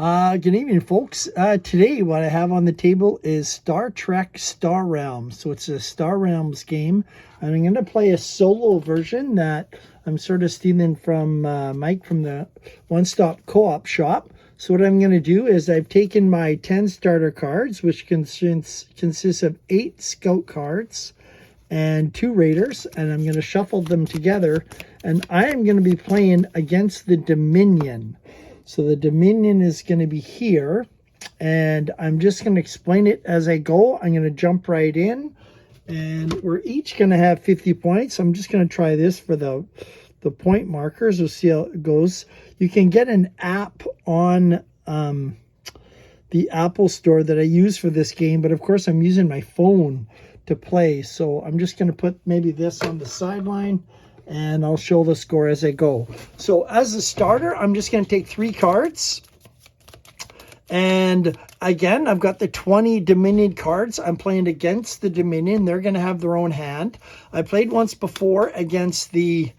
Good evening, folks. Today, what I have on the table is Star Trek Star Realms. So it's a Star Realms game, and I'm going to play a solo version that I'm sort of stealing from Mike from the One Stop Co-op shop. So what I'm going to do is I've taken my 10 starter cards, which consists of 8 scout cards and 2 raiders, and I'm going to shuffle them together, and I am going to be playing against the Dominion. So the Dominion is going to be here, and I'm just going to explain it as I go. I'm going to jump right in, and we're each going to have 50 points. I'm just going to try this for the point markers. We'll see how it goes. You can get an app on the Apple Store that I use for this game, but of course I'm using my phone to play. So I'm just going to put maybe this on the sideline, and I'll show the score as I go. So as a starter, I'm just going to take 3 cards. And again, I've got the 20 Dominion cards. I'm playing against the Dominion. They're going to have their own hand. I played once before against the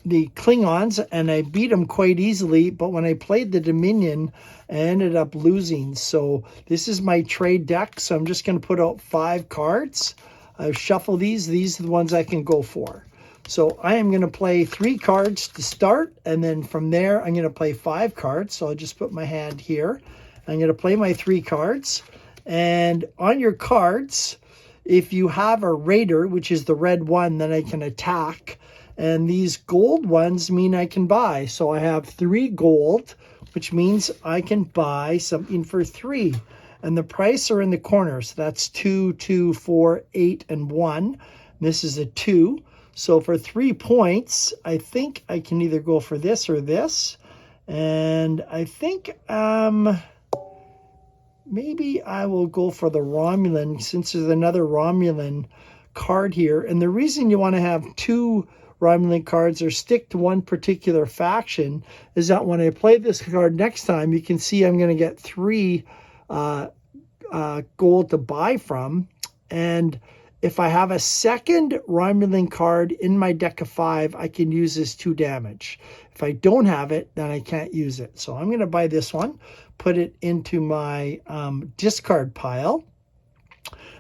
Klingons, and I beat them quite easily. But when I played the Dominion, I ended up losing. So this is my trade deck. So I'm just going to put out 5 cards. I've shuffled these. These are the ones I can go for. So I am going to play 3 cards to start, and then from there I'm going to play 5 cards. So I'll just put my hand here. I'm going to play my 3 cards. And on your cards, if you have a raider, which is the red one, then I can attack. And these gold ones mean I can buy. So I have 3 gold, which means I can buy something for 3. And the price are in the corner. So that's 2, 2, 4, 8, and 1. This is a 2. So for 3 points, I think I can either go for this or this. And I think maybe I will go for the Romulan, since there's another Romulan card here. And the reason you want to have 2 Romulan cards or stick to one particular faction is that when I play this card next time, you can see I'm going to get 3 gold to buy from. And if I have a second Romulan card in my deck of 5, I can use this 2 damage. If I don't have it, then I can't use it. So I'm going to buy this one, put it into my discard pile.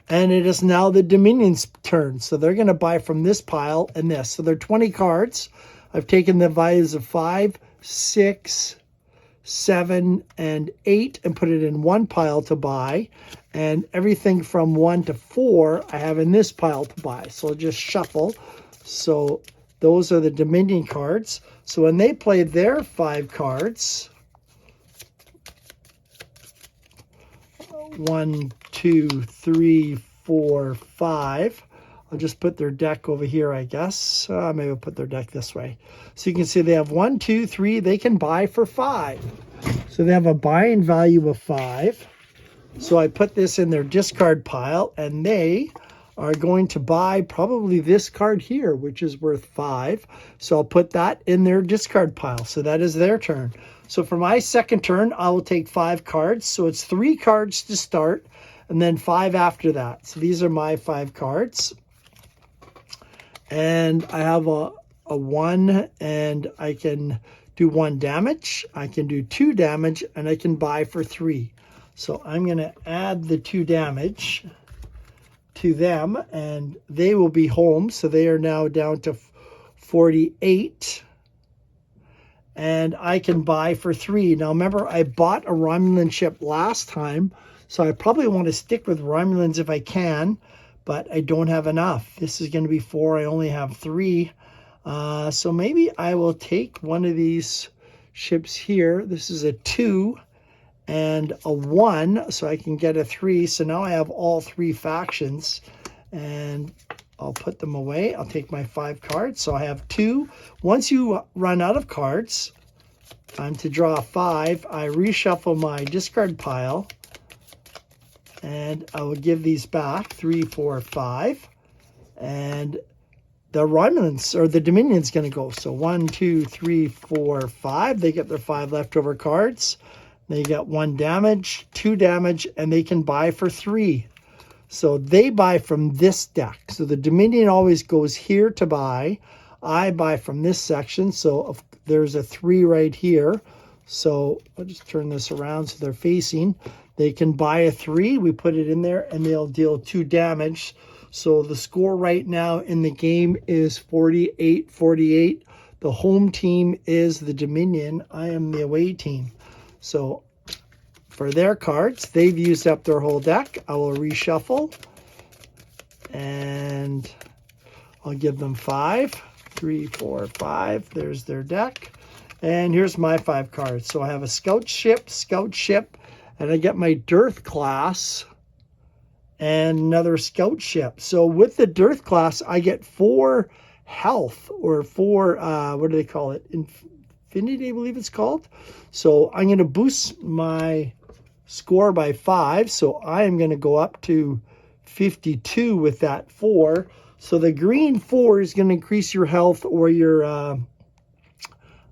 And it is now the Dominion's turn. So they're going to buy from this pile and this. So they're 20 cards. I've taken the values of 5, 6, 7, and 8 and put it in one pile to buy. And everything from 1 to 4 I have in this pile to buy. So I'll just shuffle. So those are the Dominion cards. So when they play their 5 cards, 1, 2, 3, 4, 5. I'll just put their deck over here, I guess. Maybe I'll put their deck this way. So you can see they have 1, 2, 3. They can buy for 5. So they have a buying value of 5. So I put this in their discard pile, and they are going to buy probably this card here, which is worth 5. So I'll put that in their discard pile. So that is their turn. So for my second turn, I will take 5 cards. So it's 3 cards to start, and then 5 after that. So these are my 5 cards. And I have a 1, and I can do 1 damage. I can do 2 damage, and I can buy for 3. So I'm going to add the 2 damage to them, and they will be home. So they are now down to 48. And I can buy for 3. Now remember, I bought a Romulan ship last time, so I probably want to stick with Romulans if I can, but I don't have enough. This is going to be 4. I only have 3. So maybe I will take one of these ships here. This is a 2 and a 1, so I can get a 3. So now I have all 3 factions, and I'll put them away. I'll take my 5 cards. So I have 2. Once you run out of cards, time to draw 5. I reshuffle my discard pile, and I will give these back. 3, 4, 5. And the Romulans, or the Dominion's going to go. So 1, 2, 3, 4, 5. They get their 5 leftover cards. They get 1 damage, 2 damage, and they can buy for 3. So they buy from this deck. So the Dominion always goes here to buy. I buy from this section. So there's a 3 right here. So I'll just turn this around so they're facing. They can buy a 3. We put it in there and they'll deal 2 damage. So the score right now in the game is 48-48. The home team is the Dominion. I am the away team. So for their cards, they've used up their whole deck. I will reshuffle. And I'll give them 5. 3, 4, 5. There's their deck. And here's my 5 cards. So I have a scout ship, and I get my Dearth class and another scout ship. So with the Dearth class, I get 4 health, or 4, what do they call it? Infinity, I believe it's called. So I'm going to boost my score by 5. So I am going to go up to 52 with that 4. So the green 4 is going to increase your health, or your,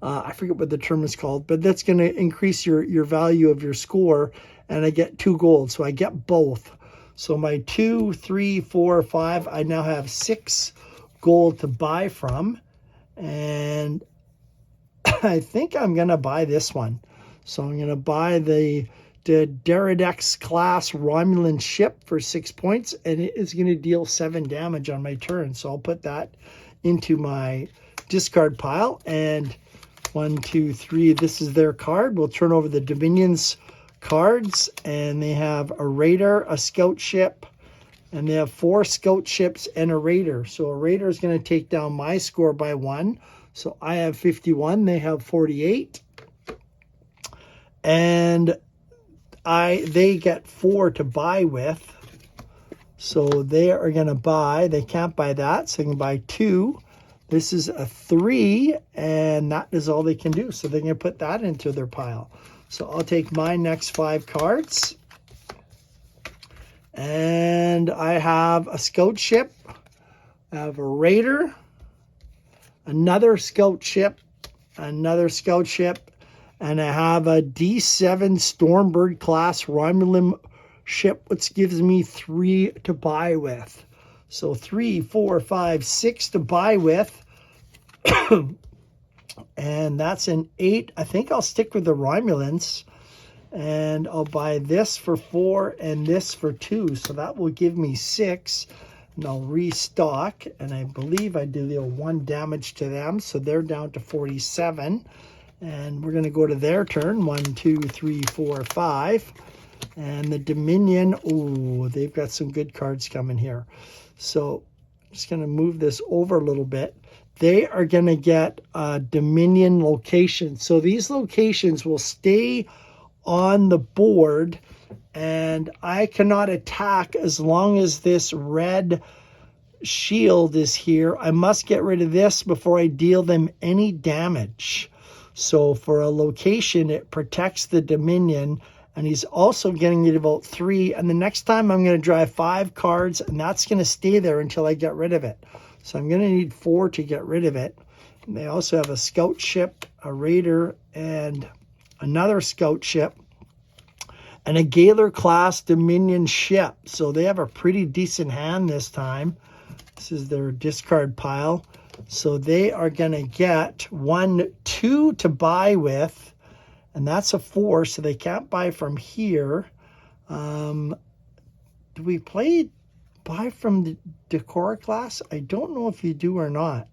I forget what the term is called, but that's going to increase your value of your score. And I get 2 gold. So I get both. So my 2, 3, 4, 5, I now have 6 gold to buy from. And I think I'm going to buy this one. So I'm going to buy the Deridex class Romulan ship for 6 points, and it is going to deal 7 damage on my turn. So I'll put that into my discard pile. And 1, 2, 3, this is their card. We'll turn over the Dominion's cards, and they have a raider, a scout ship, and they have 4 scout ships and a raider. So a raider is going to take down my score by 1. So I have 51, they have 48. And they get 4 to buy with. So they are going to buy, they can't buy that, so they can buy 2. This is a 3, and that is all they can do. So they're going to put that into their pile. So I'll take my next 5 cards. And I have a scout ship. I have a raider. Another scout ship. Another scout ship. And I have a D7 Stormbird class Romulan ship, which gives me 3 to buy with. So 3, 4, 5, 6 to buy with. And that's an 8. I think I'll stick with the Romulans. And I'll buy this for 4 and this for 2. So that will give me 6. And I'll restock. And I believe I deal 1 damage to them. So they're down to 47. And we're going to go to their turn. 1, 2, 3, 4, 5. And the Dominion, oh, they've got some good cards coming here. So I'm just going to move this over a little bit. They are going to get a Dominion location. So these locations will stay on the board, and I cannot attack as long as this red shield is here. I must get rid of this before I deal them any damage. So for a location, it protects the Dominion, and he's also getting it about 3. And the next time I'm going to draw 5 cards, and that's going to stay there until I get rid of it. So I'm going to need 4 to get rid of it. And they also have a scout ship, a raider, and another scout ship, and a Gaylor class Dominion ship. So they have a pretty decent hand this time. This is their discard pile. So they are going to get 1, 2 to buy with, and that's a 4, so they can't buy from here. Do we buy from the Decora class? I don't know if you do or not.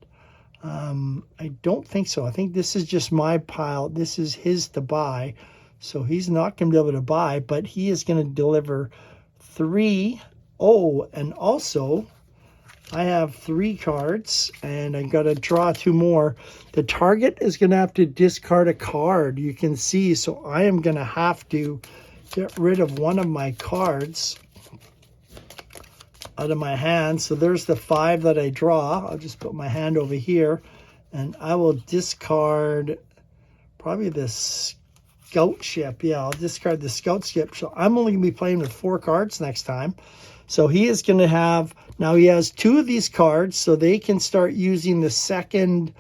I don't think so. I think this is just my pile. This is his to buy. So he's not going to be able to buy, but he is going to deliver 3. Oh, and also I have 3 cards, and I got to draw 2 more. The target is going to have to discard a card. You can see, so I am going to have to get rid of one of my cards out of my hand. So there's the 5 that I draw. I'll just put my hand over here, and I will discard probably this scout ship. Yeah, I'll discard the scout ship. So I'm only going to be playing with 4 cards next time. So he is going to have, now he has 2 of these cards, so they can start using the second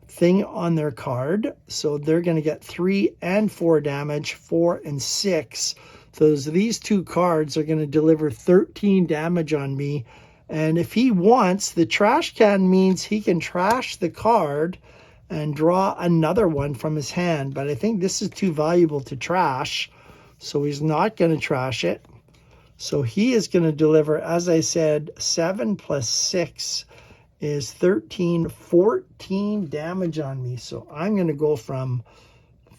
thing on their card. So they're going to get 3 and 4 damage, 4 and 6. So these 2 cards are going to deliver 13 damage on me. And if he wants, the trash can means he can trash the card, and draw another one from his hand. But I think this is too valuable to trash, so he's not going to trash it. So he is going to deliver, as I said, 7 plus 6 is 13, 14 damage on me. So I'm going to go from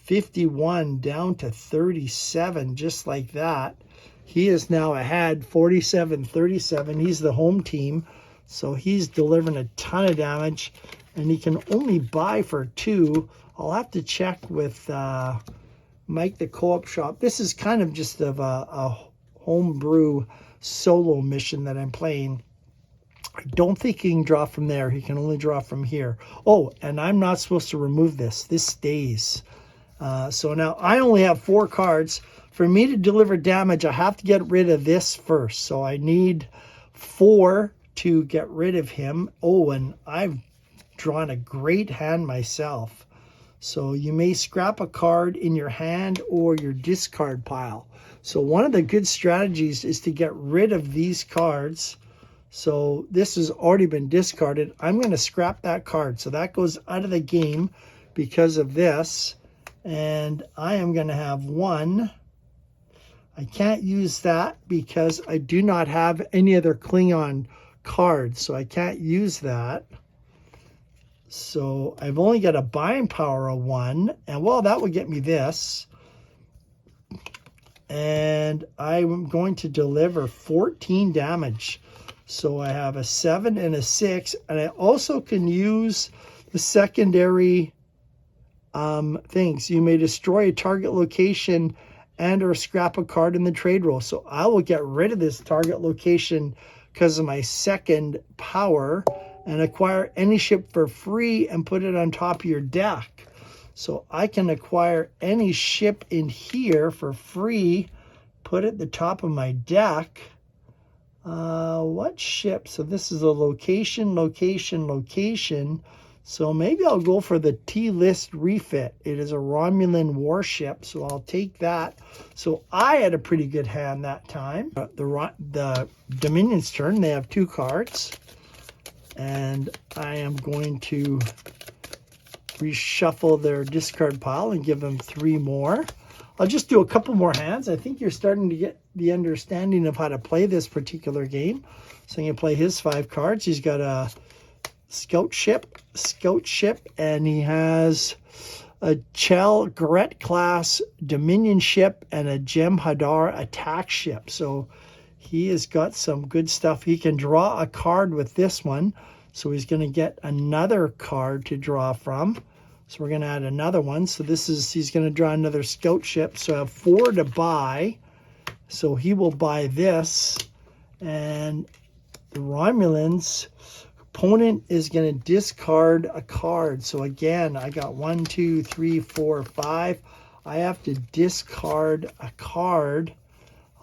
51 down to 37, just like that. He is now ahead, 47-37. He's the home team, so he's delivering a ton of damage, and he can only buy for 2. I'll have to check with Mike the Co-op Shop. This is kind of just of a homebrew solo mission that I'm playing. I don't think he can draw from there. He can only draw from here. Oh, and I'm not supposed to remove this. This stays. So now I only have 4 cards. For me to deliver damage, I have to get rid of this first. So I need 4 to get rid of him. Oh, and I've drawn a great hand myself. So you may scrap a card in your hand or your discard pile. So one of the good strategies is to get rid of these cards. So this has already been discarded. I'm going to scrap that card. So that goes out of the game because of this. And I am going to have 1. I can't use that because I do not have any other Klingon cards. So I can't use that. So I've only got a buying power of 1. And well, that would get me this. And I'm going to deliver 14 damage. So I have a 7 and a 6, and I also can use the secondary things. You may destroy a target location and or scrap a card in the trade roll. So I will get rid of this target location because of my second power and acquire any ship for free and put it on top of your deck. So I can acquire any ship in here for free, put it at the top of my deck. What ship? So this is a location. So maybe I'll go for the T-list refit. It is a Romulan warship, so I'll take that. So I had a pretty good hand that time. The Dominion's turn, they have 2 cards. And I am going to reshuffle their discard pile and give them 3 more. I'll just do a couple more hands. I think you're starting to get the understanding of how to play this particular game. So I'm going to play his 5 cards. He's got a scout ship, and he has a Chel Garrett class Dominion ship and a Jem Hadar attack ship. So he has got some good stuff. He can draw a card with this one. So he's going to get another card to draw from. So we're going to add another one. So he's going to draw another scout ship. So I have 4 to buy. So he will buy this. And the Romulans' opponent is going to discard a card. So again, I got 1, 2, 3, 4, 5. I have to discard a card.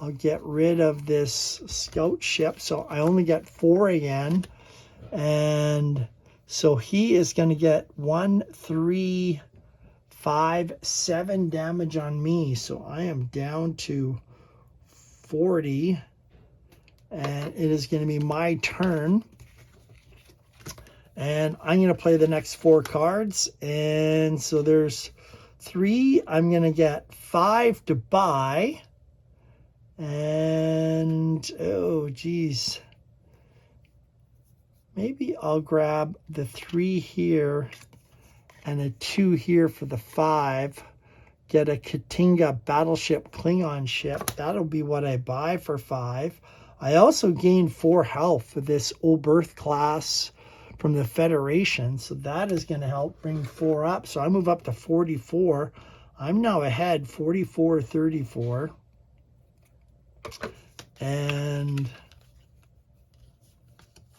I'll get rid of this scout ship. So I only get 4 again. And so he is going to get 1, 3, 5, 7 damage on me. So I am down to 40. And it is going to be my turn. And I'm going to play the next 4 cards. And so there's 3. I'm going to get 5 to buy. And, oh, geez. Maybe I'll grab the 3 here and a 2 here for the 5. Get a Katinga battleship Klingon ship. That'll be what I buy for 5. I also gained 4 health for this Oberth class from the Federation. So that is going to help bring 4 up. So I move up to 44. I'm now ahead 44-34. And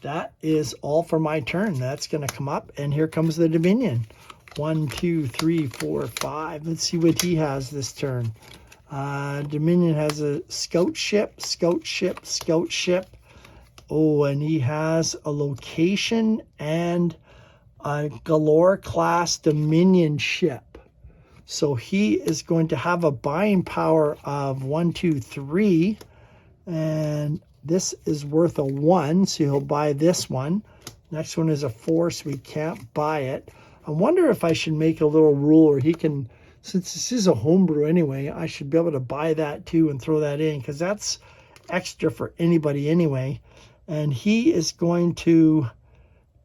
that is all for my turn. That's going to come up, and here comes the Dominion. 1, 2, 3, 4, 5. Let's see what he has this turn. Dominion has a scout ship. Oh, and he has a location and a Galore class Dominion ship. So he is going to have a buying power of 1, 2, 3, and this is worth a 1, so he'll buy this one. Next one is a 4, so we can't buy it. I wonder if I should make a little rule where he can, since this is a homebrew anyway, I should be able to buy that too and throw that in, because that's extra for anybody anyway. And he is going to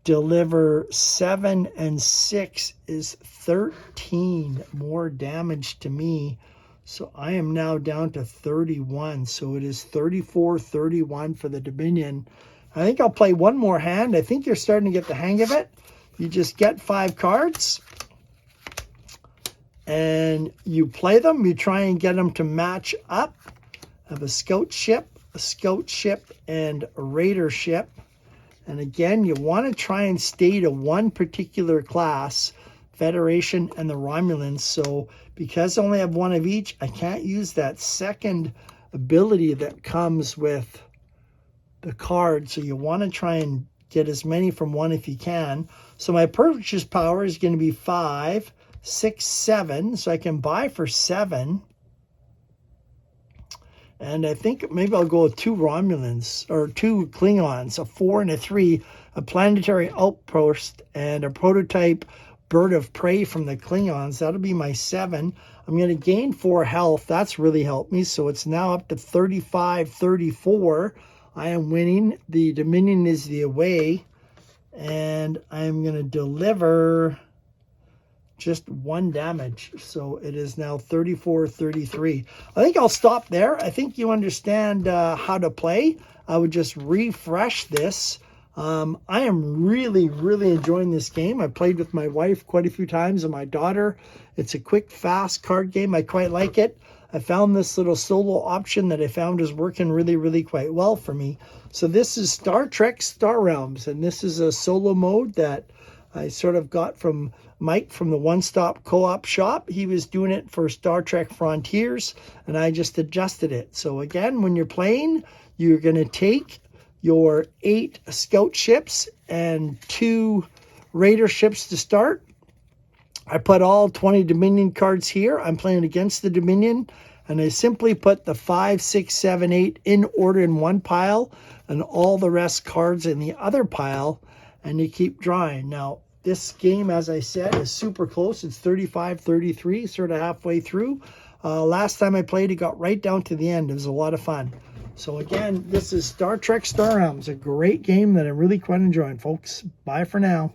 deliver 7 and 6 is 13 more damage to me. So I am now down to 31. So it is 34-31 for the Dominion. I think I'll play one more hand. I think you're starting to get the hang of it. You just get 5 cards and you play them. You try and get them to match up. I have a scout ship, and a raider ship. And again, you want to try and stay to one particular class, Federation and the Romulans. So because I only have one of each, I can't use that second ability that comes with the card. So you want to try and get as many from one if you can. So my purchase power is going to be 5, 6, 7. So I can buy for 7. And I think maybe I'll go with 2 Romulans or 2 Klingons, a 4 and a 3, a planetary outpost, and a prototype bird of prey from the Klingons. That'll be my 7. I'm going to gain 4 health. That's really helped me. So it's now up to 35-34. I am winning. The Dominion is the away. And I'm going to deliver just 1 damage. So it is now 34-33. I think I'll stop there. I think you understand how to play. I would just refresh this. I am really, really enjoying this game. I played with my wife quite a few times and my daughter. It's a quick, fast card game. I quite like it. I found this little solo option that I found is working really, really quite well for me. So this is Star Trek Star Realms, and this is a solo mode that I sort of got from Mike from the One Stop Co-op Shop. He was doing it for Star Trek Frontiers, and I just adjusted it. So again, when you're playing, you're going to take your 8 scout ships and 2 raider ships to start. I put all 20 Dominion cards here. I'm playing against the Dominion, and I simply put the 5, 6, 7, 8 in order in one pile and all the rest cards in the other pile, and you keep drawing. Now, this game, as I said, is super close. It's 35-33, sort of halfway through. Last time I played, it got right down to the end. It was a lot of fun. So again, this is Star Trek Star Realms, a great game that I'm really quite enjoying, folks. Bye for now.